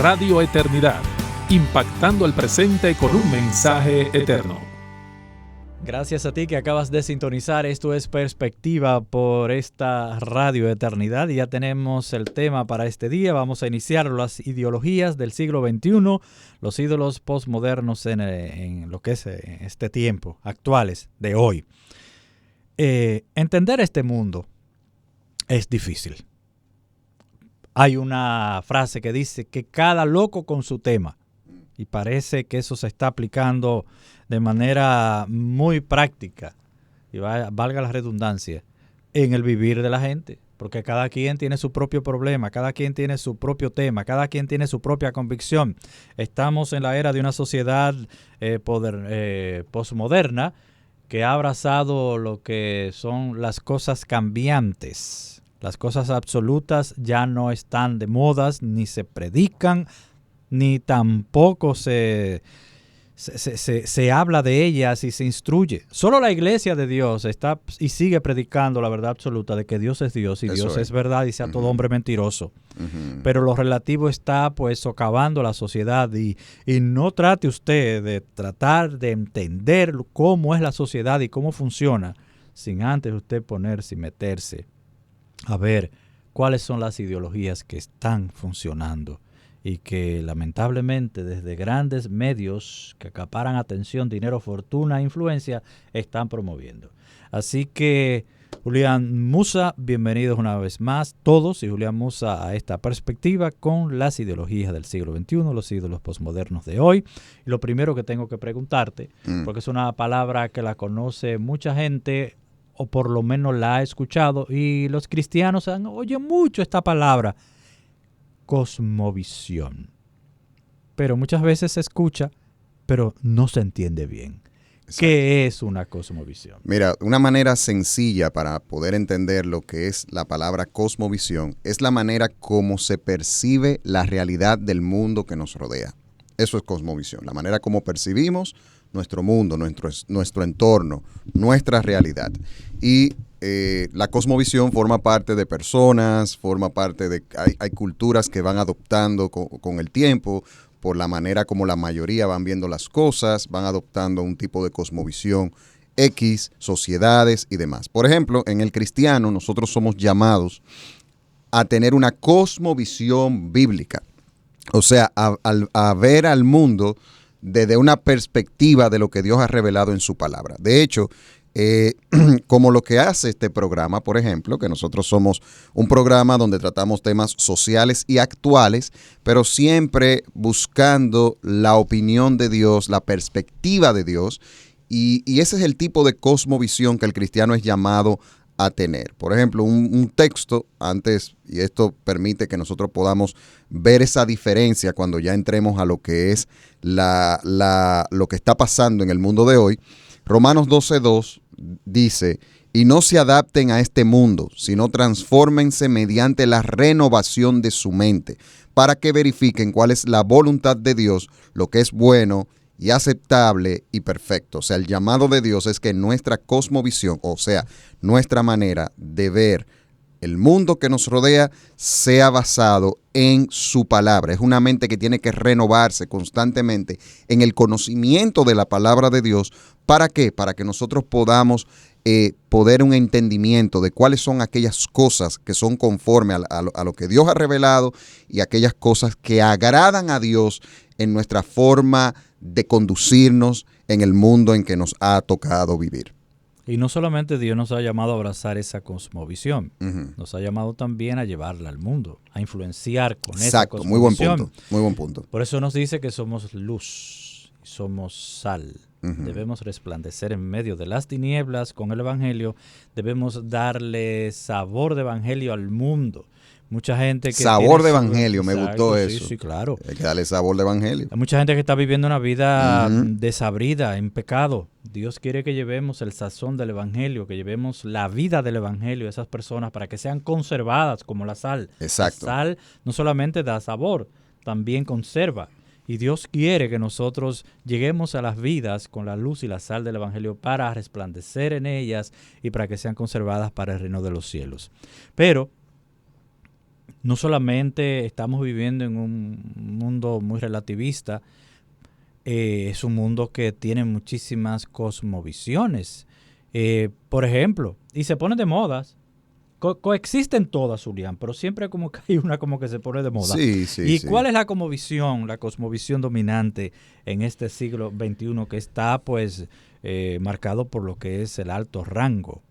Radio Eternidad, impactando el presente con un mensaje eterno. Gracias a ti que acabas de sintonizar. Esto es Perspectiva por esta Radio Eternidad y ya tenemos el tema para este día. Vamos a iniciar las ideologías del siglo XXI, los ídolos postmodernos en lo que es este tiempo, actuales, de hoy. Entender este mundo es difícil. Hay una frase que dice que cada loco con su tema, y parece que eso se está aplicando de manera muy práctica, y valga la redundancia, en el vivir de la gente, porque cada quien tiene su propio problema, cada quien tiene su propio tema, cada quien tiene su propia convicción. Estamos en la era de una sociedad posmoderna que ha abrazado lo que son las cosas cambiantes. Las cosas absolutas ya no están de modas, ni se predican, ni tampoco se habla de ellas y se instruye. Solo la iglesia de Dios está y sigue predicando la verdad absoluta de que Dios es Dios y Dios es verdad y sea todo hombre mentiroso. Pero lo relativo está pues socavando la sociedad y no trate usted de tratar de entender cómo es la sociedad y cómo funciona sin antes usted ponerse y meterse a ver cuáles son las ideologías que están funcionando y que lamentablemente desde grandes medios que acaparan atención, dinero, fortuna, influencia, están promoviendo. Así que Julián Musa, bienvenidos una vez más todos y Julián Musa a esta perspectiva con las ideologías del siglo XXI, los ídolos posmodernos de hoy. Y lo primero que tengo que preguntarte, porque es una palabra que la conoce mucha gente o por lo menos la ha escuchado y los cristianos oyen mucho esta palabra, cosmovisión. Pero muchas veces se escucha, pero no se entiende bien. Exacto. ¿Qué es una cosmovisión? Mira, una manera sencilla para poder entender lo que es la palabra cosmovisión es la manera como se percibe la realidad del mundo que nos rodea. Eso es cosmovisión, la manera como percibimos nuestro mundo, nuestro entorno, nuestra realidad. Y la cosmovisión forma parte de personas, forma parte de... Hay culturas que van adoptando con el tiempo, por la manera como la mayoría van viendo las cosas, van adoptando un tipo de cosmovisión X, sociedades y demás. Por ejemplo, en el cristiano nosotros somos llamados a tener una cosmovisión bíblica, o sea, a ver al mundo desde una perspectiva de lo que Dios ha revelado en su palabra. De hecho, como lo que hace este programa, por ejemplo, que nosotros somos un programa donde tratamos temas sociales y actuales, pero siempre buscando la opinión de Dios, la perspectiva de Dios, y ese es el tipo de cosmovisión que el cristiano es llamado a tener. Por ejemplo, un texto antes, y esto permite que nosotros podamos ver esa diferencia cuando ya entremos a lo que es lo que está pasando en el mundo de hoy. Romanos 12:2 dice, y no se adapten a este mundo, sino transfórmense mediante la renovación de su mente, para que verifiquen cuál es la voluntad de Dios, lo que es bueno y aceptable y perfecto. O sea, el llamado de Dios es que nuestra cosmovisión, o sea, nuestra manera de ver el mundo que nos rodea sea basado en su palabra. Es una mente que tiene que renovarse constantemente en el conocimiento de la palabra de Dios. ¿Para qué? Para que nosotros podamos poder un entendimiento de cuáles son aquellas cosas que son conforme a lo que Dios ha revelado y aquellas cosas que agradan a Dios en nuestra forma de conducirnos en el mundo en que nos ha tocado vivir. Y no solamente Dios nos ha llamado a abrazar esa cosmovisión, nos ha llamado también a llevarla al mundo, a influenciar con esa cosmovisión. Muy buen punto. Por eso nos dice que somos luz, somos sal. Debemos resplandecer en medio de las tinieblas con el Evangelio, debemos darle sabor de Evangelio al mundo. Mucha gente que sabor de evangelio, me gustó eso. Sí, claro. Hay que darle sabor de evangelio. Hay mucha gente que está viviendo una vida desabrida, en pecado. Dios quiere que llevemos el sazón del evangelio, que llevemos la vida del evangelio a esas personas para que sean conservadas como la sal. Exacto. La sal no solamente da sabor, también conserva. Y Dios quiere que nosotros lleguemos a las vidas con la luz y la sal del evangelio para resplandecer en ellas y para que sean conservadas para el reino de los cielos. Pero no solamente estamos viviendo en un mundo mundo muy relativista, es un mundo que tiene muchísimas cosmovisiones. Por ejemplo, y se pone de modas. Coexisten todas, Julián, pero siempre como que hay una como que se pone de moda. Sí, ¿Y sí. cuál es la cosmovisión dominante en este siglo XXI que está pues marcado por lo que es el alto rango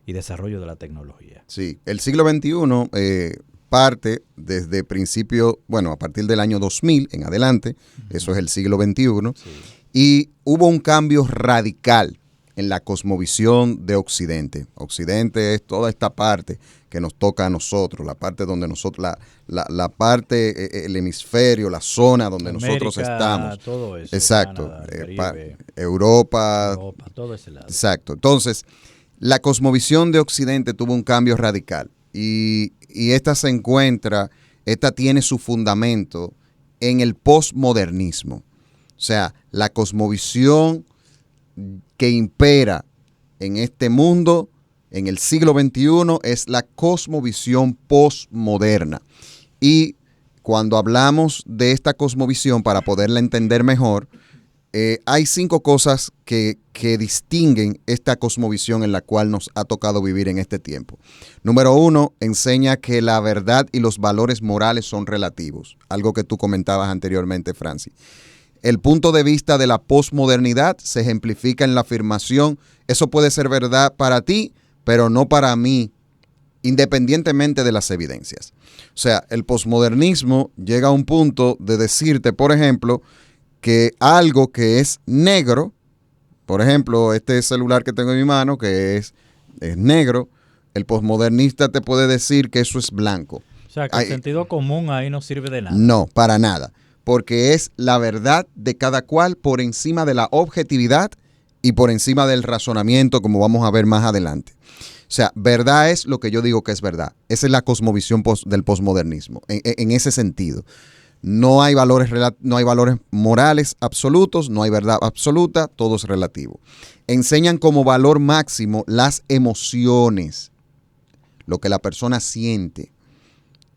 y desarrollo de la tecnología? Sí, el siglo XXI parte desde principio, bueno, a partir del año 2000 en adelante, eso es el siglo XXI, Sí. y hubo un cambio radical en la cosmovisión de Occidente. Occidente es toda esta parte que nos toca a nosotros, la parte donde nosotros, la parte, el hemisferio, la zona donde América, nosotros estamos. todo eso. Exacto. Canadá, el Caribe, Europa. Europa, todo ese lado. Exacto. Entonces, la cosmovisión de Occidente tuvo un cambio radical y esta tiene su fundamento en el posmodernismo. O sea, la cosmovisión que impera en este mundo, en el siglo XXI, es la cosmovisión posmoderna. Y cuando hablamos de esta cosmovisión, para poderla entender mejor, hay 5 cosas que distinguen esta cosmovisión en la cual nos ha tocado vivir en este tiempo. Número 1, enseña que la verdad y los valores morales son relativos, algo que tú comentabas anteriormente, Francis. El punto de vista de la posmodernidad se ejemplifica en la afirmación: eso puede ser verdad para ti, pero no para mí, independientemente de las evidencias. O sea, el posmodernismo llega a un punto de decirte, por ejemplo, que algo que es negro, por ejemplo, este celular que tengo en mi mano, que es negro, el posmodernista te puede decir que eso es blanco. O sea, que el sentido común ahí no sirve de nada. No, para nada. Porque es la verdad de cada cual por encima de la objetividad y por encima del razonamiento, como vamos a ver más adelante. O sea, verdad es lo que yo digo que es verdad. Esa es la cosmovisión del posmodernismo, en ese sentido. No hay valores morales absolutos, no hay verdad absoluta, todo es relativo. Enseñan como valor máximo las emociones, lo que la persona siente.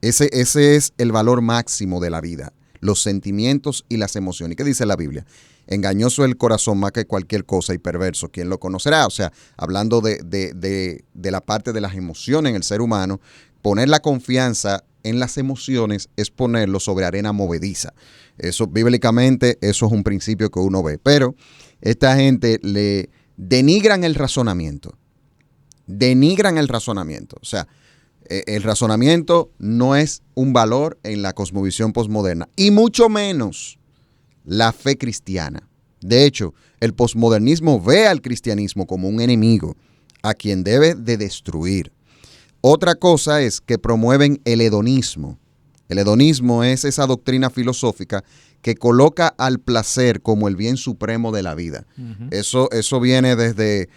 Ese es el valor máximo de la vida. Los sentimientos y las emociones. ¿Y qué dice la Biblia? Engañoso es el corazón más que cualquier cosa y perverso, ¿quién lo conocerá? O sea, hablando de la parte de las emociones en el ser humano, poner la confianza en las emociones es ponerlo sobre arena movediza. Eso, bíblicamente, eso es un principio que uno ve. Pero esta gente le denigran el razonamiento. Denigran el razonamiento. O sea, el razonamiento no es un valor en la cosmovisión posmoderna, y mucho menos la fe cristiana. De hecho, el posmodernismo ve al cristianismo como un enemigo a quien debe de destruir. Otra cosa es que promueven el hedonismo. El hedonismo es esa doctrina filosófica que coloca al placer como el bien supremo de la vida. Uh-huh. Eso viene desde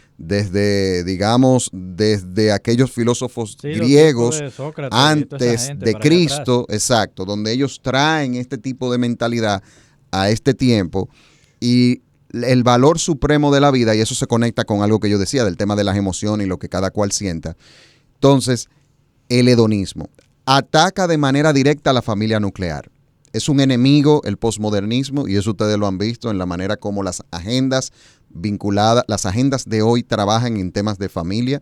aquellos filósofos griegos de Sócrates, antes de Cristo, exacto, donde ellos traen este tipo de mentalidad a este tiempo y el valor supremo de la vida, y eso se conecta con algo que yo decía del tema de las emociones y lo que cada cual sienta. Entonces, el hedonismo ataca de manera directa a la familia nuclear. Es un enemigo el posmodernismo, y eso ustedes lo han visto en la manera como las agendas vinculadas, las agendas de hoy trabajan en temas de familia.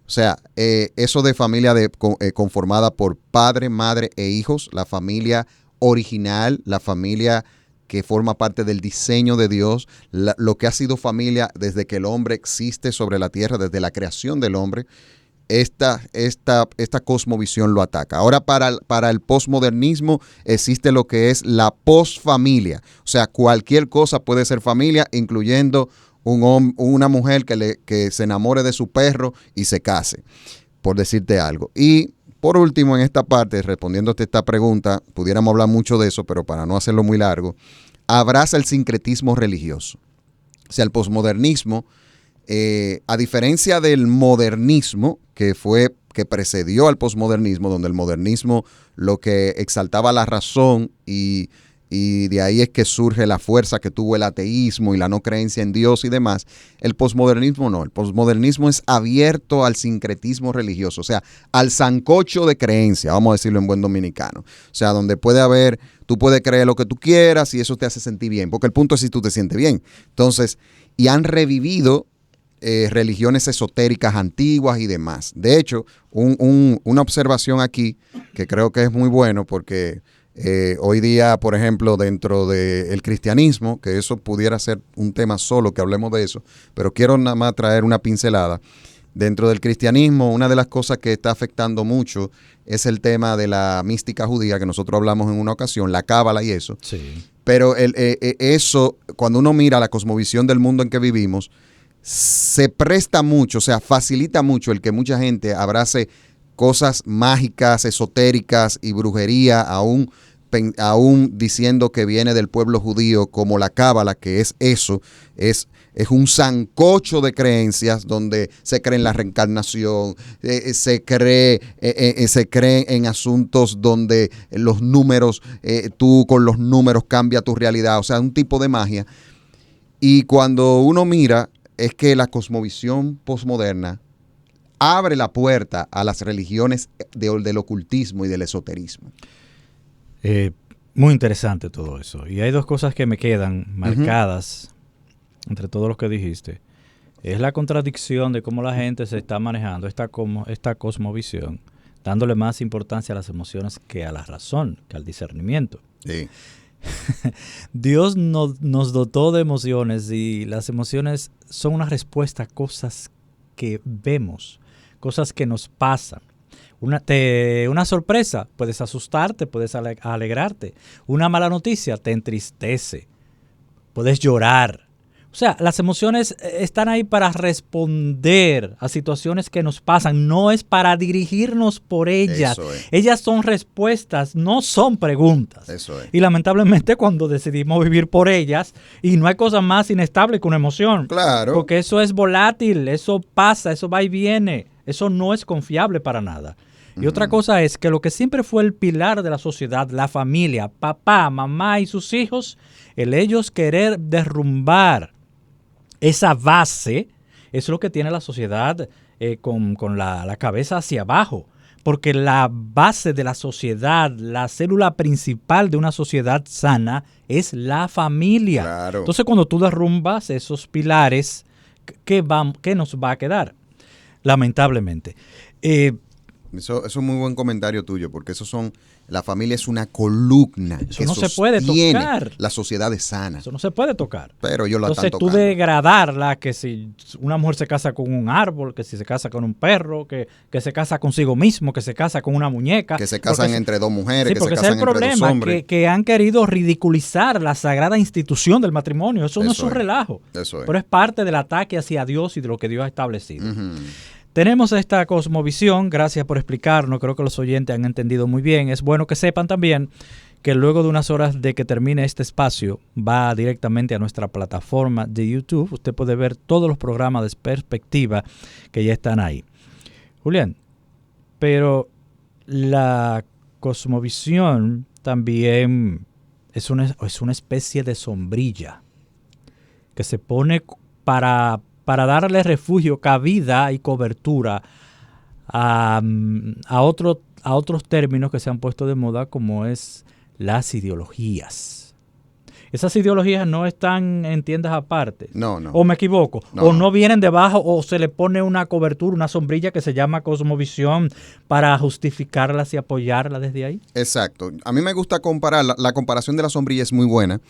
O sea, eso de familia conformada por padre, madre e hijos, la familia original, la familia que forma parte del diseño de Dios, lo que ha sido familia desde que el hombre existe sobre la tierra, desde la creación del hombre. Esta cosmovisión lo ataca. Ahora, para el posmodernismo existe lo que es la posfamilia. O sea, cualquier cosa puede ser familia, incluyendo una mujer que se enamore de su perro y se case, por decirte algo. Y por último, en esta parte, respondiéndote esta pregunta, pudiéramos hablar mucho de eso, pero para no hacerlo muy largo, abraza el sincretismo religioso. O sea, el posmodernismo, a diferencia del modernismo, que precedió al posmodernismo, donde el modernismo lo que exaltaba la razón y y de ahí es que surge la fuerza que tuvo el ateísmo y la no creencia en Dios y demás. El posmodernismo no, el posmodernismo es abierto al sincretismo religioso, o sea, al sancocho de creencia, vamos a decirlo en buen dominicano. O sea, donde puede haber, tú puedes creer lo que tú quieras y eso te hace sentir bien, porque el punto es si tú te sientes bien. Entonces, y han revivido religiones esotéricas antiguas y demás. De hecho, una observación aquí que creo que es muy bueno porque hoy día, por ejemplo, dentro del cristianismo, que eso pudiera ser un tema solo, que hablemos de eso, pero quiero nada más traer una pincelada. Dentro del cristianismo, una de las cosas que está afectando mucho es el tema de la mística judía, que nosotros hablamos en una ocasión, la cábala y eso. Sí. Pero eso, cuando uno mira la cosmovisión del mundo en que vivimos, se presta mucho, o sea, facilita mucho el que mucha gente abrace cosas mágicas, esotéricas y brujería, aún diciendo que viene del pueblo judío, como la cábala, que es eso, es un sancocho de creencias donde se cree en la reencarnación, se cree en asuntos donde los números, tú con los números cambia tu realidad, o sea, un tipo de magia. Y cuando uno mira, es que la cosmovisión posmoderna abre la puerta a las religiones del ocultismo y del esoterismo. Muy interesante todo eso. Y hay dos cosas que me quedan marcadas entre todo lo que dijiste. Es la contradicción de cómo la gente se está manejando esta cosmovisión, dándole más importancia a las emociones que a la razón, que al discernimiento. Sí. Dios nos dotó de emociones y las emociones son una respuesta a cosas que vemos, cosas que nos pasan. Una sorpresa, puedes asustarte, puedes alegrarte. Una mala noticia te entristece, puedes llorar. O sea, las emociones están ahí para responder a situaciones que nos pasan, no es para dirigirnos por ellas. Eso es. Ellas son respuestas, no son preguntas. Eso es. Y lamentablemente cuando decidimos vivir por ellas, y no hay cosa más inestable que una emoción. Claro. Porque eso es volátil, eso pasa, eso va y viene. Eso no es confiable para nada. Y otra cosa es que lo que siempre fue el pilar de la sociedad, la familia, papá, mamá y sus hijos, el ellos querer derrumbar esa base, es lo que tiene la sociedad con la cabeza hacia abajo. Porque la base de la sociedad, la célula principal de una sociedad sana es la familia. Claro. Entonces, cuando tú derrumbas esos pilares, ¿qué nos va a quedar? Lamentablemente. Eso es un muy buen comentario tuyo, porque la familia es una columna Eso que no se puede tocar. La sociedad es sana. Eso no se puede tocar. Pero ellos la Entonces están tú tocando. degradarla, que si una mujer se casa con un árbol, que si se casa con un perro, que se casa consigo mismo, que se casa con una muñeca. Que se casan entre dos mujeres, Sí, que se porque ese casan es el entre dos problema, hombres. que han querido ridiculizar la sagrada institución del matrimonio. Eso no es Eso un es. relajo. Eso es. Pero es parte del ataque hacia Dios y de lo que Dios ha establecido. Ujú. Tenemos esta cosmovisión, gracias por explicarnos, creo que los oyentes han entendido muy bien. Es bueno que sepan también que luego de unas horas de que termine este espacio, va directamente a nuestra plataforma de YouTube. Usted puede ver todos los programas de Perspectiva que ya están ahí. Julián, pero la cosmovisión también es una especie de sombrilla que se pone para darle refugio, cabida y cobertura a otros términos que se han puesto de moda, como es las ideologías. Esas ideologías no están en tiendas aparte. No. ¿O me equivoco? No. ¿O no vienen debajo o se le pone una cobertura, una sombrilla que se llama cosmovisión para justificarlas y apoyarlas desde ahí? Exacto. A mí me gusta comparar, la comparación de la sombrilla es muy buena,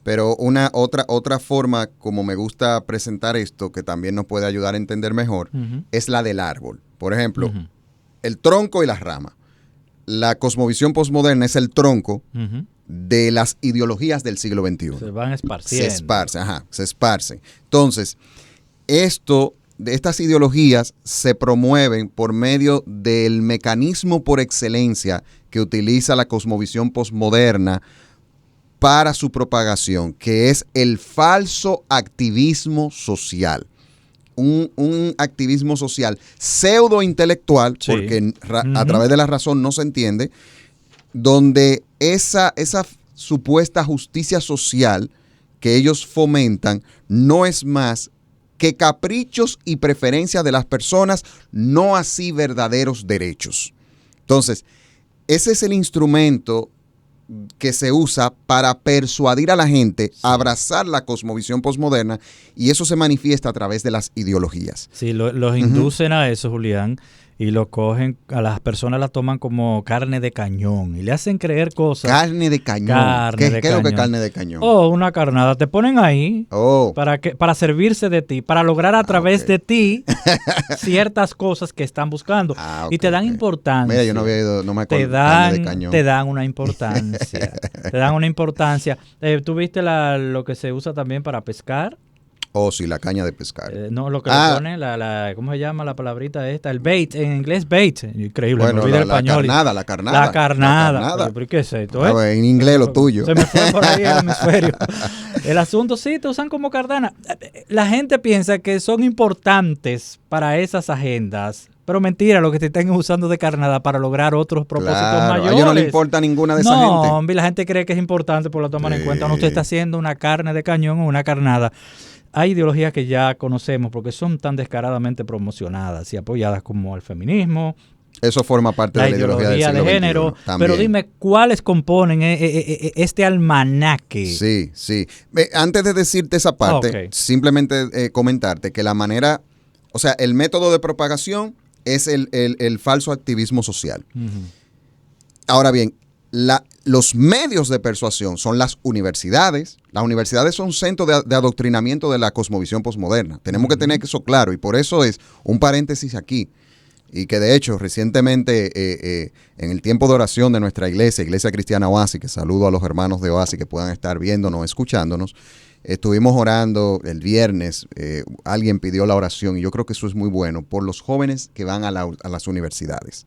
pero otra forma como me gusta presentar esto, que también nos puede ayudar a entender mejor, es la del árbol. Por ejemplo, el tronco y las ramas. La cosmovisión posmoderna es el tronco de las ideologías del siglo XXI. Se van esparciendo. Se esparcen. Entonces, estas ideologías se promueven por medio del mecanismo por excelencia que utiliza la cosmovisión posmoderna para su propagación, que es el falso activismo social. Un activismo social pseudo-intelectual, sí, porque a través de la razón no se entiende, donde esa supuesta justicia social que ellos fomentan no es más que caprichos y preferencias de las personas, no así verdaderos derechos. Entonces, ese es el instrumento que se usa para persuadir a la gente a abrazar la cosmovisión posmoderna, y eso se manifiesta a través de las ideologías. Sí, los inducen a eso, Julián, y lo cogen, a las personas la toman como carne de cañón y le hacen creer cosas. Carne de cañón. ¿Qué es lo que es carne de cañón? Oh, una carnada. Te ponen ahí para servirse de ti, para lograr a través de ti ciertas cosas que están buscando. Y te dan importancia. Mira, yo no había ido, no me acuerdo. Carne de cañón. Te dan una importancia. Te dan una importancia. ¿Tú viste lo que se usa también para pescar? Oh, sí, la caña de pescar. No, lo que le ponen, ¿cómo se llama la palabrita esta? El bait, en inglés bait. Increíble, bueno, me olvidé el español. La carnada. La carnada. ¿Pero qué es esto? En inglés lo tuyo. Se me fue por ahí el hemisferio. El asunto sí, te usan como carnada. La gente piensa que son importantes para esas agendas. Pero mentira, lo que te están usando de carnada para lograr otros propósitos mayores. A ellos no le importa ninguna de esa gente. No, hombre, la gente cree que es importante, por lo toman en cuenta. No, usted está haciendo una carne de cañón o una carnada. Hay ideologías que ya conocemos porque son tan descaradamente promocionadas y apoyadas como el feminismo. Eso forma parte de la ideología del siglo de género. XXI, pero dime, ¿cuáles componen este almanaque? Sí. Antes de decirte esa parte, simplemente comentarte que la manera, o sea, el método de propagación es el falso activismo social. Ahora bien, los medios de persuasión son las universidades. Las universidades son centros de adoctrinamiento de la cosmovisión posmoderna. Tenemos que tener eso claro, y por eso es un paréntesis aquí. Y que de hecho recientemente en el tiempo de oración de nuestra Iglesia Cristiana Oasis, que saludo a los hermanos de Oasis que puedan estar viéndonos, escuchándonos, estuvimos orando el viernes, alguien pidió la oración, y yo creo que eso es muy bueno, por los jóvenes que van a las universidades.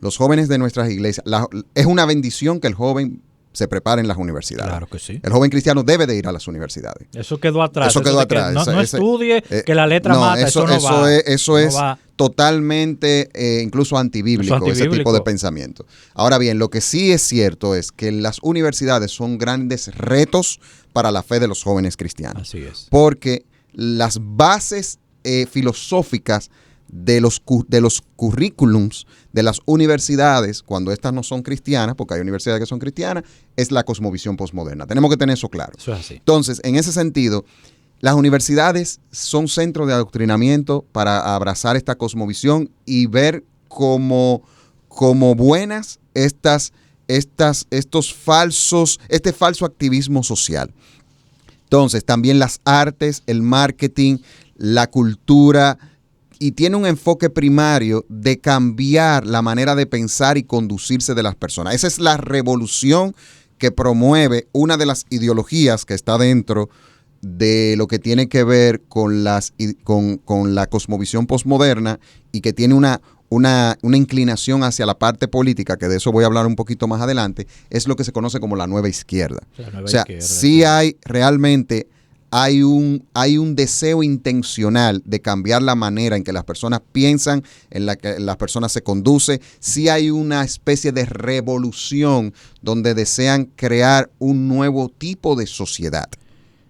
Los jóvenes de nuestras iglesias, es una bendición que el joven se prepare en las universidades. Claro que sí. El joven cristiano debe de ir a las universidades. Eso quedó atrás. Eso quedó atrás. No estudie, que la letra mata, eso no va. Eso es totalmente incluso antibíblico, ese tipo de pensamiento. Ahora bien, lo que sí es cierto es que las universidades son grandes retos para la fe de los jóvenes cristianos. Así es. Porque las bases filosóficas de los currículums de las universidades, cuando estas no son cristianas, porque hay universidades que son cristianas, es la cosmovisión posmoderna. Tenemos que tener eso claro. Eso es así. Entonces, en ese sentido, las universidades son centros de adoctrinamiento para abrazar esta cosmovisión y ver como buenas este falso activismo social. Entonces, también las artes, el marketing, la cultura, y tiene un enfoque primario de cambiar la manera de pensar y conducirse de las personas. Esa es la revolución que promueve una de las ideologías que está dentro de lo que tiene que ver con la cosmovisión posmoderna, y que tiene una inclinación hacia la parte política, que de eso voy a hablar un poquito más adelante. Es lo que se conoce como la nueva izquierda. Sí hay realmente... Hay un deseo intencional de cambiar la manera en que las personas piensan, en la que las personas se conducen. Sí hay una especie de revolución donde desean crear un nuevo tipo de sociedad.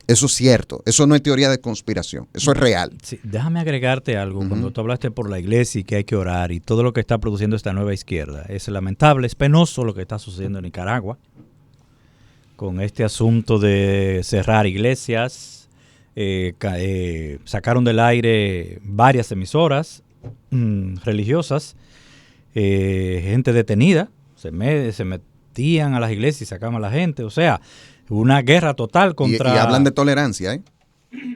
Eso es cierto, eso no es teoría de conspiración, eso es real. Sí, déjame agregarte algo. Cuando tú hablaste por la iglesia y que hay que orar y todo lo que está produciendo esta nueva izquierda, es lamentable, es penoso lo que está sucediendo en Nicaragua, con este asunto de cerrar iglesias. Sacaron del aire varias emisoras religiosas, gente detenida, se metían a las iglesias y sacaban a la gente, o sea, una guerra total contra... Y hablan de tolerancia, ¿eh?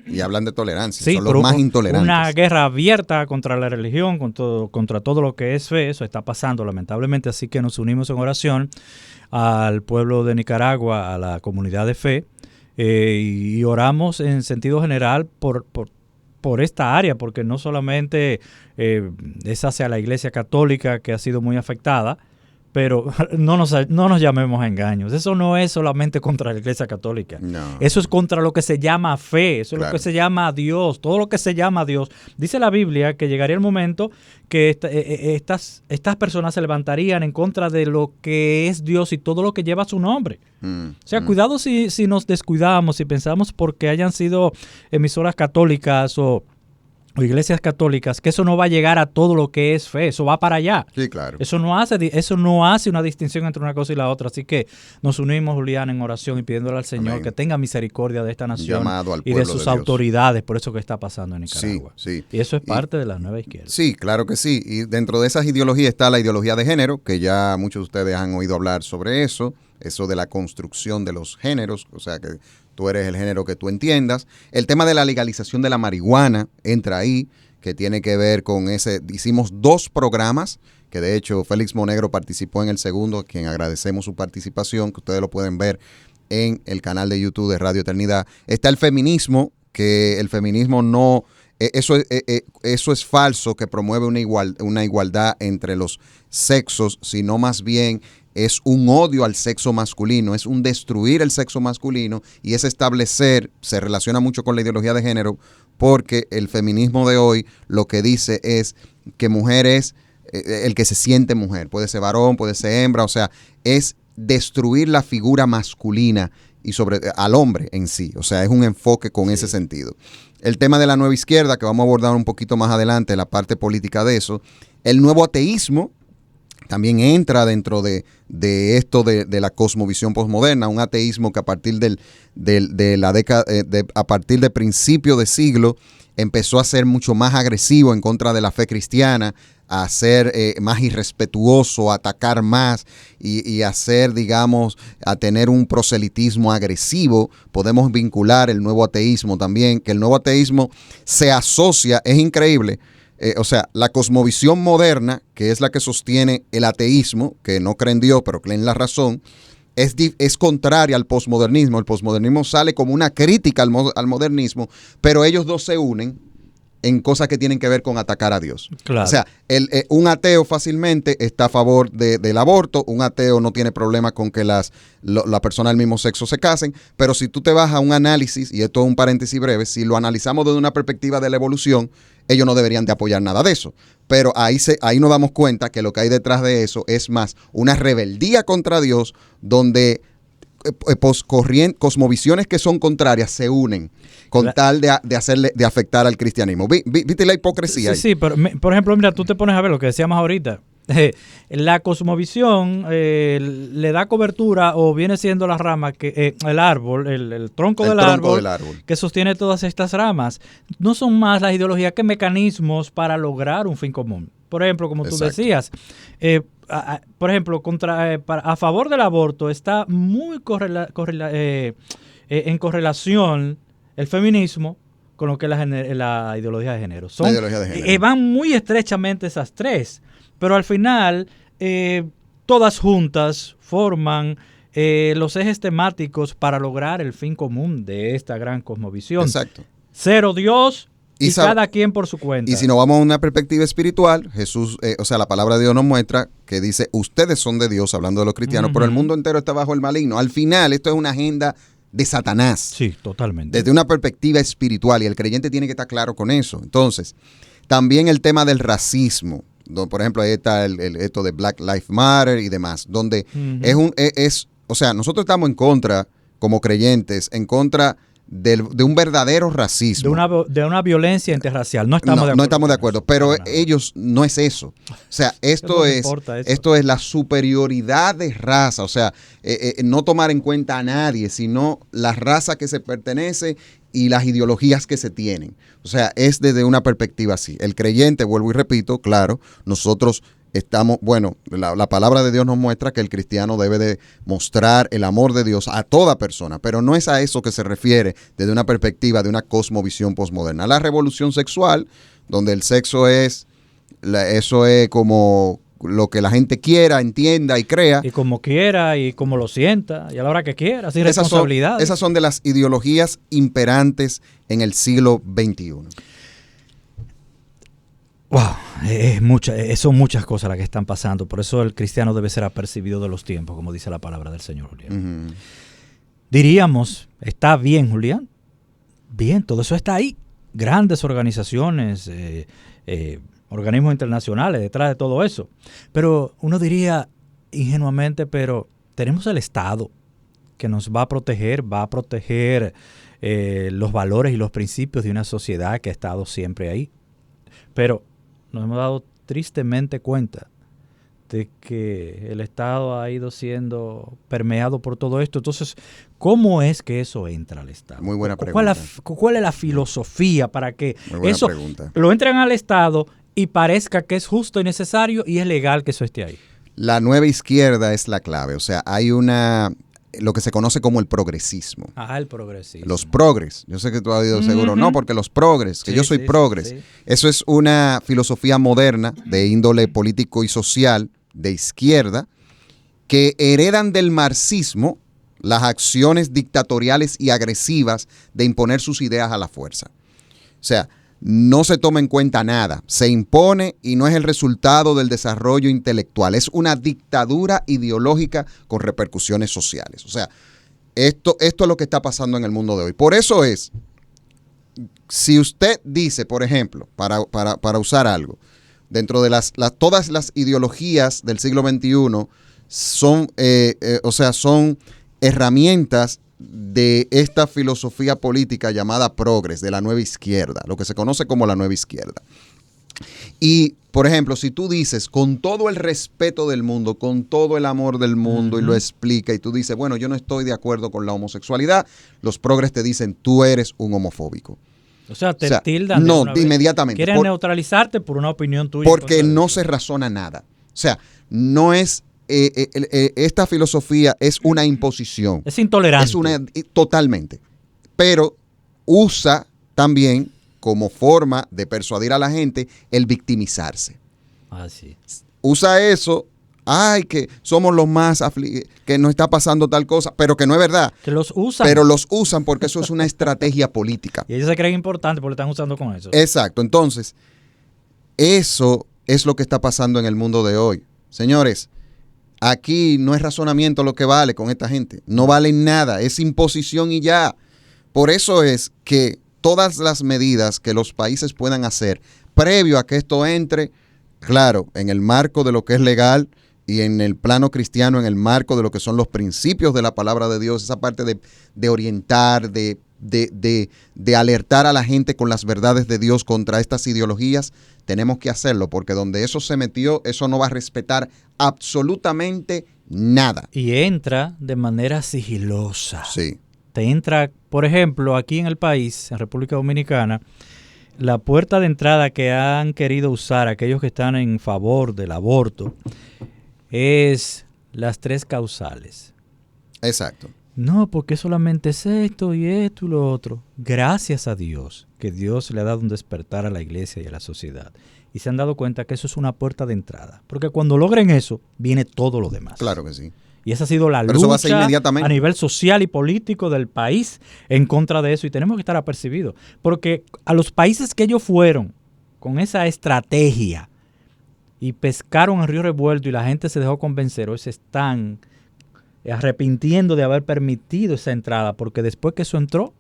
Y hablan de tolerancia, sí, son los más intolerantes. Una guerra abierta contra la religión, contra todo lo que es fe. Eso está pasando lamentablemente, así que nos unimos en oración al pueblo de Nicaragua, a la comunidad de fe, y oramos en sentido general por esta área, porque no solamente es hacia la Iglesia Católica, que ha sido muy afectada Pero no nos llamemos a engaños. Eso no es solamente contra la Iglesia Católica. No. Eso es contra lo que se llama fe. Eso es Claro. lo que se llama Dios. Todo lo que se llama Dios. Dice la Biblia que llegaría el momento que estas personas se levantarían en contra de lo que es Dios y todo lo que lleva su nombre. O sea, cuidado si nos descuidamos, si pensamos porque hayan sido emisoras católicas o iglesias católicas, que eso no va a llegar a todo lo que es fe, eso va para allá. Sí, claro. Eso no hace una distinción entre una cosa y la otra. Así que nos unimos, Julián, en oración y pidiéndole al Señor Amén. que tenga misericordia de esta nación Llamado al y de pueblo sus de Dios. autoridades por eso que está pasando en Nicaragua. Sí. Y eso es parte de la nueva izquierda. Sí, claro que sí. Y dentro de esas ideologías está la ideología de género, que ya muchos de ustedes han oído hablar sobre eso de la construcción de los géneros, o sea que tú eres el género que tú entiendas. El tema de la legalización de la marihuana entra ahí, que tiene que ver con ese. Hicimos 2 programas, que de hecho Félix Monegro participó en el segundo, a quien agradecemos su participación, que ustedes lo pueden ver en el canal de YouTube de Radio Eternidad. Está el feminismo, que el feminismo no... Eso es falso, que promueve una igualdad entre los sexos, sino más bien es un odio al sexo masculino, es un destruir el sexo masculino y es establecer, se relaciona mucho con la ideología de género, porque el feminismo de hoy lo que dice es que mujer es el que se siente mujer, puede ser varón, puede ser hembra, o sea, es destruir la figura masculina y al hombre en sí, o sea, es un enfoque con ese sentido. El tema de la nueva izquierda, que vamos a abordar un poquito más adelante, la parte política de eso. El nuevo ateísmo también entra dentro de esto de la cosmovisión posmoderna, un ateísmo que a partir de la década, a partir de principio de siglo, empezó a ser mucho más agresivo en contra de la fe cristiana, a ser más irrespetuoso, a atacar más y a ser, digamos, a tener un proselitismo agresivo. Podemos vincular el nuevo ateísmo también, que el nuevo ateísmo se asocia, es increíble, o sea, la cosmovisión moderna, que es la que sostiene el ateísmo, que no cree en Dios, pero cree en la razón, es contraria al posmodernismo. El posmodernismo sale como una crítica al modernismo, pero ellos dos se unen en cosas que tienen que ver con atacar a Dios. Claro. O sea, un ateo fácilmente está a favor del aborto, un ateo no tiene problema con que las personas del mismo sexo se casen, pero si tú te vas a un análisis, y esto es un paréntesis breve, si lo analizamos desde una perspectiva de la evolución, ellos no deberían de apoyar nada de eso. Pero ahí nos damos cuenta que lo que hay detrás de eso es más una rebeldía contra Dios, donde cosmovisiones que son contrarias se unen con tal de afectar al cristianismo. ¿Viste la hipocresía ahí? Sí, pero por ejemplo, mira, tú te pones a ver lo que decíamos ahorita. La cosmovisión le da cobertura o viene siendo la rama, que el árbol, el tronco del árbol que sostiene todas estas ramas. No son más las ideologías que mecanismos para lograr un fin común. Por ejemplo, como tú decías, por ejemplo, a favor del aborto está muy en correlación el feminismo con lo que es la ideología de género. Van muy estrechamente esas tres, pero al final todas juntas forman los ejes temáticos para lograr el fin común de esta gran cosmovisión. Exacto. Cero Dios y cada quien por su cuenta. Y si nos vamos a una perspectiva espiritual, Jesús, o sea, la palabra de Dios nos muestra que dice, ustedes son de Dios, hablando de los cristianos, pero el mundo entero está bajo el maligno. Al final, esto es una agenda de Satanás. Sí, totalmente. Desde una perspectiva espiritual, y el creyente tiene que estar claro con eso. Entonces, también el tema del racismo, donde, por ejemplo, ahí está esto de Black Lives Matter y demás, donde o sea, nosotros estamos en contra, como creyentes, en contra de un verdadero racismo. De una violencia interracial. No estamos de acuerdo. No estamos de acuerdo, pero ellos no es eso. O sea, esto es la superioridad de raza. O sea, no tomar en cuenta a nadie, sino la raza que se pertenece y las ideologías que se tienen. O sea, es desde una perspectiva así. El creyente, vuelvo y repito, claro, nosotros estamos, bueno, la palabra de Dios nos muestra que el cristiano debe de mostrar el amor de Dios a toda persona, pero no es a eso que se refiere desde una perspectiva de una cosmovisión posmoderna. La revolución sexual, donde el sexo eso es como lo que la gente quiera, entienda y crea. Y como quiera y como lo sienta y a la hora que quiera, sin responsabilidad. Esas son de las ideologías imperantes en el siglo XXI. Wow. son muchas cosas las que están pasando. Por eso el cristiano debe ser apercibido de los tiempos, como dice la palabra del Señor, Julián. Diríamos, ¿está bien, Julián? Bien, todo eso está ahí. Grandes organizaciones, organismos internacionales detrás de todo eso. Pero uno diría ingenuamente, pero tenemos el Estado que nos va a proteger los valores y los principios de una sociedad que ha estado siempre ahí. Pero nos hemos dado tristemente cuenta de que el Estado ha ido siendo permeado por todo esto. Entonces, ¿cómo es que eso entra al Estado? Muy buena pregunta. ¿Cuál es la filosofía para que eso pregunta. Lo entren al Estado y parezca que es justo y necesario y es legal que eso esté ahí? La nueva izquierda es la clave. O sea, hay lo que se conoce como el progresismo. El progresismo. Los progres. Yo sé que tú has oído seguro, no, porque los progres, que yo soy progres. Sí. Eso es una filosofía moderna de índole político y social de izquierda que heredan del marxismo las acciones dictatoriales y agresivas de imponer sus ideas a la fuerza. O sea, no se toma en cuenta nada, se impone y no es el resultado del desarrollo intelectual, es una dictadura ideológica con repercusiones sociales. O sea, esto es lo que está pasando en el mundo de hoy. Por eso es, si usted dice, por ejemplo, para usar algo, dentro de todas las ideologías del siglo XXI son herramientas de esta filosofía política llamada progres, de la nueva izquierda, lo que se conoce como la nueva izquierda. Y, por ejemplo, si tú dices con todo el respeto del mundo, con todo el amor del mundo, y lo explica, y tú dices, bueno, yo no estoy de acuerdo con la homosexualidad, los progres te dicen, tú eres un homofóbico. O sea, tildan. No, inmediatamente. Quieren neutralizarte por una opinión tuya. Porque no se razona nada. O sea, no es... esta filosofía es una imposición. Es intolerante. Totalmente. Pero usa también como forma de persuadir a la gente el victimizarse. Sí. Usa eso, que somos los más que nos está pasando tal cosa, pero que no es verdad. Que los usan. Pero los usan porque eso es una estrategia política. Y ellos se creen importantes porque lo están usando con eso. Exacto. Entonces, eso es lo que está pasando en el mundo de hoy. Señores, aquí no es razonamiento lo que vale con esta gente. No vale nada. Es imposición y ya. Por eso es que todas las medidas que los países puedan hacer previo a que esto entre, claro, en el marco de lo que es legal y en el plano cristiano, en el marco de lo que son los principios de la palabra de Dios, esa parte de orientar, de alertar a la gente con las verdades de Dios contra estas ideologías, tenemos que hacerlo, porque donde eso se metió, eso no va a respetar absolutamente nada. Y entra de manera sigilosa. Sí. Te entra, por ejemplo, aquí en el país, en República Dominicana, la puerta de entrada que han querido usar aquellos que están en favor del aborto es las 3 causales. Exacto. No, porque solamente es esto y lo otro. Gracias a Dios, que Dios le ha dado un despertar a la iglesia y a la sociedad. Y se han dado cuenta que eso es una puerta de entrada. Porque cuando logren eso, viene todo lo demás. Claro que sí. Y esa ha sido la lucha a nivel social y político del país en contra de eso. Y tenemos que estar apercibidos. Porque a los países que ellos fueron con esa estrategia y pescaron en Río Revuelto y la gente se dejó convencer, hoy se están arrepintiendo de haber permitido esa entrada, porque después que eso entró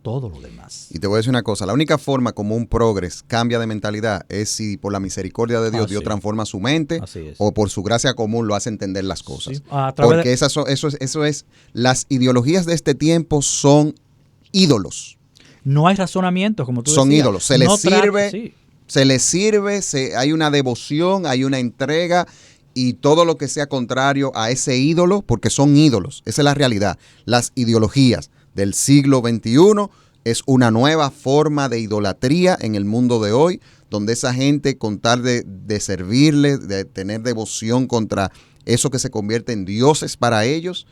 todo lo demás. Y te voy a decir una cosa, la única forma como un progres cambia de mentalidad es si por la misericordia de Dios, Dios transforma su mente o por su gracia común lo hace entender las cosas. Sí. Porque eso es, las ideologías de este tiempo son ídolos. No hay razonamiento, como tú decías. Son ídolos, se les sirve, hay una devoción, hay una entrega. Y todo lo que sea contrario a ese ídolo, porque son ídolos, esa es la realidad. Las ideologías del siglo XXI es una nueva forma de idolatría en el mundo de hoy, donde esa gente, con tal de servirle, de tener devoción contra eso que se convierte en dioses para ellos,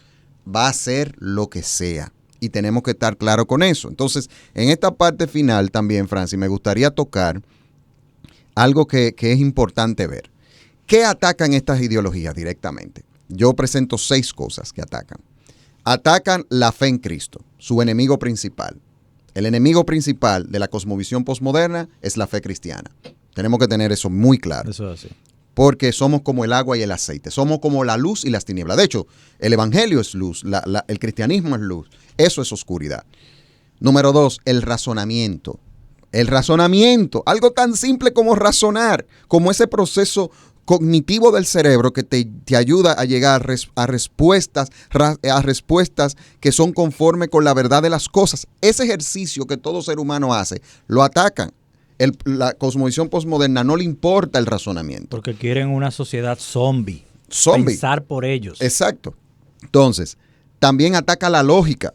va a hacer lo que sea. Y tenemos que estar claros con eso. Entonces, en esta parte final también, Francis, me gustaría tocar algo que es importante ver. ¿Qué atacan estas ideologías directamente? Yo presento 6 cosas que atacan. Atacan la fe en Cristo, su enemigo principal. El enemigo principal de la cosmovisión posmoderna es la fe cristiana. Tenemos que tener eso muy claro. Eso es así. Porque somos como el agua y el aceite. Somos como la luz y las tinieblas. De hecho, el evangelio es luz, el cristianismo es luz. Eso es oscuridad. Número 2, el razonamiento. El razonamiento, algo tan simple como razonar, como ese proceso cognitivo del cerebro que te ayuda a llegar a respuestas que son conforme con la verdad de las cosas. Ese ejercicio que todo ser humano hace, lo atacan. La cosmovisión posmoderna no le importa el razonamiento. Porque quieren una sociedad zombie. Pensar por ellos. Exacto. Entonces, también ataca la lógica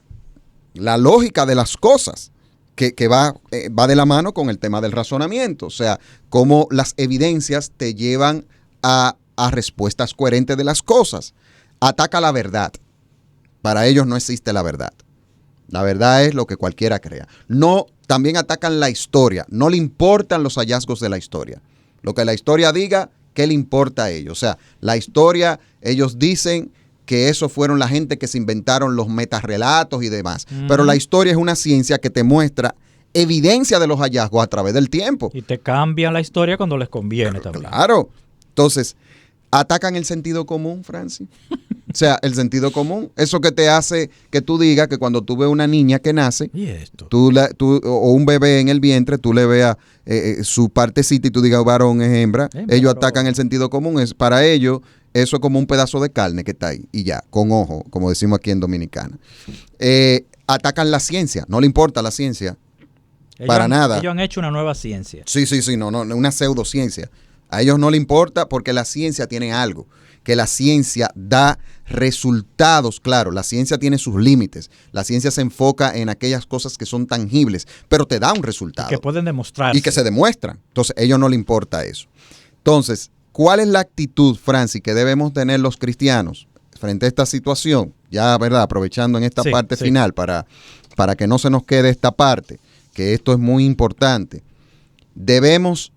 de las cosas, que va de la mano con el tema del razonamiento. O sea, cómo las evidencias te llevan a respuestas coherentes de las cosas. Ataca la verdad. Para ellos no existe la verdad. La verdad es lo que cualquiera crea. También atacan la historia. No le importan los hallazgos de la historia. Lo que la historia diga, ¿qué le importa a ellos? O sea, la historia, ellos dicen que eso fueron la gente que se inventaron los metarrelatos y demás. Pero la historia es una ciencia que te muestra evidencia de los hallazgos a través del tiempo. Y te cambian la historia cuando les conviene también. Claro. Entonces, atacan el sentido común, Francis. O sea, el sentido común, eso que te hace que tú digas que cuando tú ves una niña que nace, ¿Y esto? o un bebé en el vientre, tú le veas su partecita y tú digas varón es hembra. Ellos atacan el sentido común. Para ellos, eso es como un pedazo de carne que está ahí y ya, con ojo, como decimos aquí en Dominicana. Atacan la ciencia, no le importa la ciencia, para nada. Ellos han hecho una nueva ciencia. Sí, no, una pseudociencia. A ellos no le importa porque la ciencia tiene algo, que la ciencia da resultados. Claro, la ciencia tiene sus límites. La ciencia se enfoca en aquellas cosas que son tangibles, pero te da un resultado. Y que pueden demostrarse. Y que se demuestran. Entonces, a ellos no le importa eso. Entonces, ¿cuál es la actitud, Francis, que debemos tener los cristianos frente a esta situación? Ya, ¿verdad? Aprovechando en esta parte final para que no se nos quede esta parte, que esto es muy importante. Debemos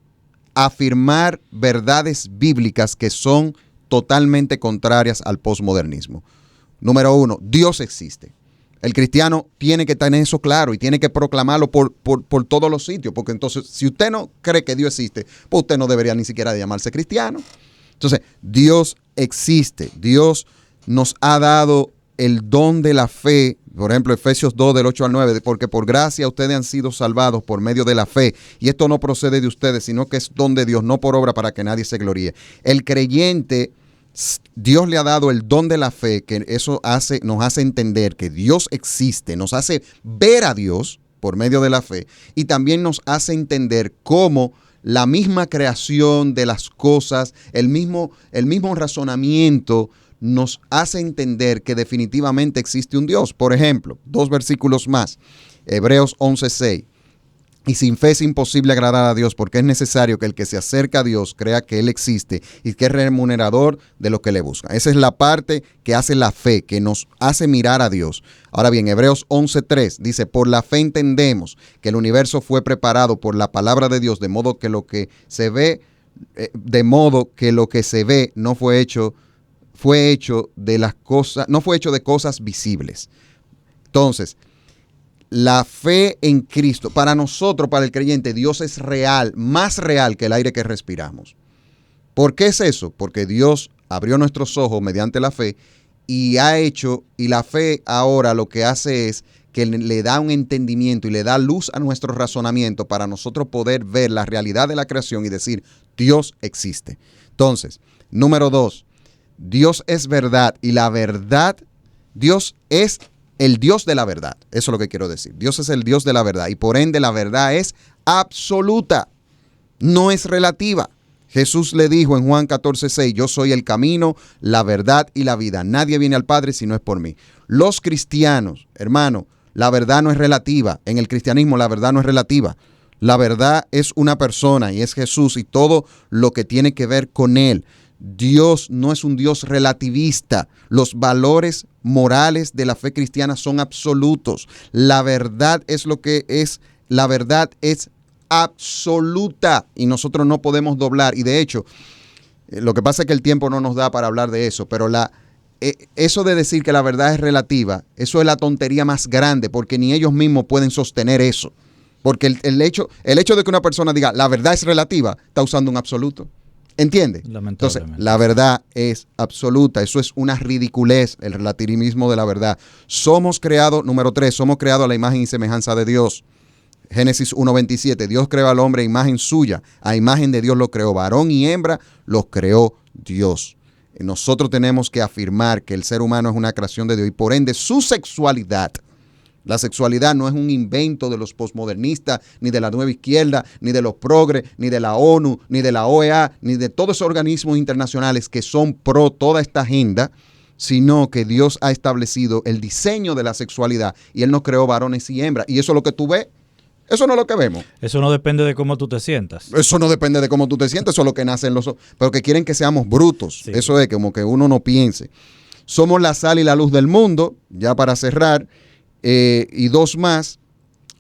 afirmar verdades bíblicas que son totalmente contrarias al posmodernismo. Número 1, Dios existe. El cristiano tiene que tener eso claro y tiene que proclamarlo por todos los sitios, porque entonces si usted no cree que Dios existe, pues usted no debería ni siquiera de llamarse cristiano. Entonces, Dios existe. Dios nos ha dado el don de la fe. Por ejemplo, Efesios 2, del 8 al 9, porque por gracia ustedes han sido salvados por medio de la fe, y esto no procede de ustedes, sino que es don de Dios, no por obra para que nadie se gloríe. El creyente, Dios le ha dado el don de la fe, que eso nos hace entender que Dios existe, nos hace ver a Dios por medio de la fe, y también nos hace entender cómo la misma creación de las cosas, el mismo razonamiento, nos hace entender que definitivamente existe un Dios. Por ejemplo, 2 versículos más, Hebreos 11:6. Y sin fe es imposible agradar a Dios, porque es necesario que el que se acerca a Dios crea que Él existe y que es remunerador de los que le buscan. Esa es la parte que hace la fe, que nos hace mirar a Dios. Ahora bien, Hebreos 11:3 dice, por la fe entendemos que el universo fue preparado por la palabra de Dios, de modo que lo que se ve no fue hecho de cosas visibles. Entonces, la fe en Cristo, para nosotros, para el creyente, Dios es real, más real que el aire que respiramos. ¿Por qué es eso? Porque Dios abrió nuestros ojos mediante la fe y la fe ahora lo que hace es que le da un entendimiento y le da luz a nuestro razonamiento para nosotros poder ver la realidad de la creación y decir, Dios existe. Entonces, número 2, Dios es verdad y la verdad, Dios es el Dios de la verdad. Eso es lo que quiero decir. Dios es el Dios de la verdad y por ende la verdad es absoluta, no es relativa. Jesús le dijo en Juan 14:6, yo soy el camino, la verdad y la vida. Nadie viene al Padre si no es por mí. Los cristianos, hermano, la verdad no es relativa. En el cristianismo la verdad no es relativa. La verdad es una persona y es Jesús y todo lo que tiene que ver con Él. Dios no es un Dios relativista. Los valores morales de la fe cristiana son absolutos. La verdad es lo que es. La verdad es absoluta y nosotros no podemos doblar. Y de hecho, lo que pasa es que el tiempo no nos da para hablar de eso, pero eso de decir que la verdad es relativa, eso es la tontería más grande porque ni ellos mismos pueden sostener eso. Porque el hecho de que una persona diga la verdad es relativa, está usando un absoluto. ¿Entiende? Entonces, la verdad es absoluta. Eso es una ridiculez, el relativismo de la verdad. Somos creados, número 3, somos creados a la imagen y semejanza de Dios. Génesis 1:27, Dios creó al hombre a imagen suya, a imagen de Dios lo creó, varón y hembra los creó Dios. Nosotros tenemos que afirmar que el ser humano es una creación de Dios y por ende su sexualidad. La sexualidad no es un invento de los posmodernistas, ni de la nueva izquierda, ni de los progres, ni de la ONU, ni de la OEA, ni de todos esos organismos internacionales que son pro toda esta agenda, sino que Dios ha establecido el diseño de la sexualidad y Él nos creó varones y hembras. Y eso es lo que tú ves. Eso no es lo que vemos. Eso no depende de cómo tú te sientas. Eso no depende de cómo tú te sientes, eso es lo que nace en los ojos. Pero que quieren que seamos brutos. Sí. Eso es como que uno no piense. Somos la sal y la luz del mundo, ya para cerrar. Y 2 más,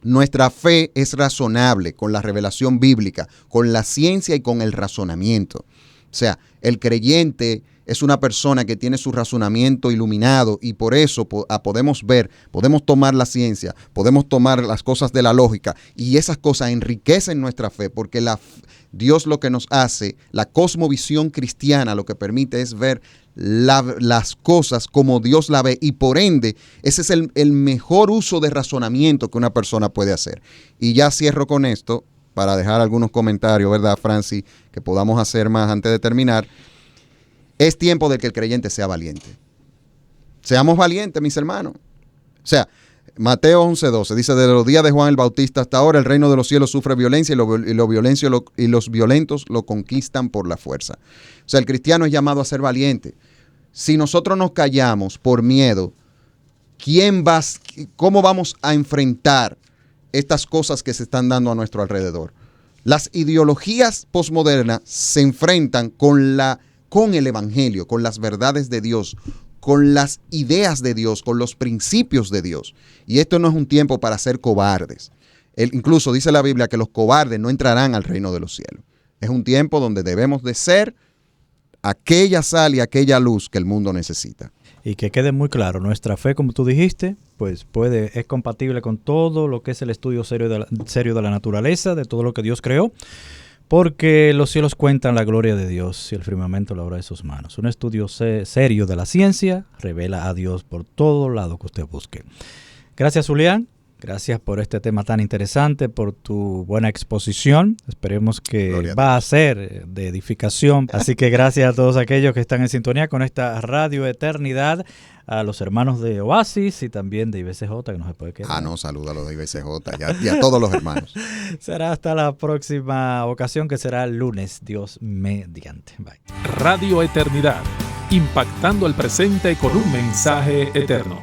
nuestra fe es razonable con la revelación bíblica, con la ciencia y con el razonamiento. O sea, el creyente es una persona que tiene su razonamiento iluminado y por eso podemos ver, podemos tomar la ciencia, podemos tomar las cosas de la lógica y esas cosas enriquecen nuestra fe porque Dios lo que nos hace, la cosmovisión cristiana lo que permite es ver las cosas como Dios la ve y por ende ese es el mejor uso de razonamiento que una persona puede hacer. Y ya cierro con esto para dejar algunos comentarios, ¿verdad, Francis? Que podamos hacer más antes de terminar. Es tiempo de que el creyente sea valiente. Seamos valientes, mis hermanos. O sea, Mateo 11:12 dice, de los días de Juan el Bautista hasta ahora el reino de los cielos sufre violencia y los violentos lo conquistan por la fuerza. O sea, el cristiano es llamado a ser valiente. Si nosotros nos callamos por miedo, ¿cómo vamos a enfrentar estas cosas que se están dando a nuestro alrededor? Las ideologías posmodernas se enfrentan con el evangelio, con las verdades de Dios, con las ideas de Dios, con los principios de Dios. Y esto no es un tiempo para ser cobardes. Incluso dice la Biblia que los cobardes no entrarán al reino de los cielos. Es un tiempo donde debemos de ser aquella sal y aquella luz que el mundo necesita. Y que quede muy claro, nuestra fe, como tú dijiste, pues es compatible con todo lo que es el estudio serio de la naturaleza, de todo lo que Dios creó. Porque los cielos cuentan la gloria de Dios y el firmamento la obra de sus manos. Un estudio serio de la ciencia revela a Dios por todo lado que usted busque. Gracias, Julián. Gracias por este tema tan interesante, por tu buena exposición. Esperemos que va a ser de edificación. Así que gracias a todos aquellos que están en sintonía con esta Radio Eternidad, a los hermanos de Oasis y también de IBCJ, que no se puede quedar. Saluda a los de IBCJ y a todos los hermanos. Será hasta la próxima ocasión, que será el lunes, Dios mediante. Bye. Radio Eternidad, impactando el presente con un mensaje eterno.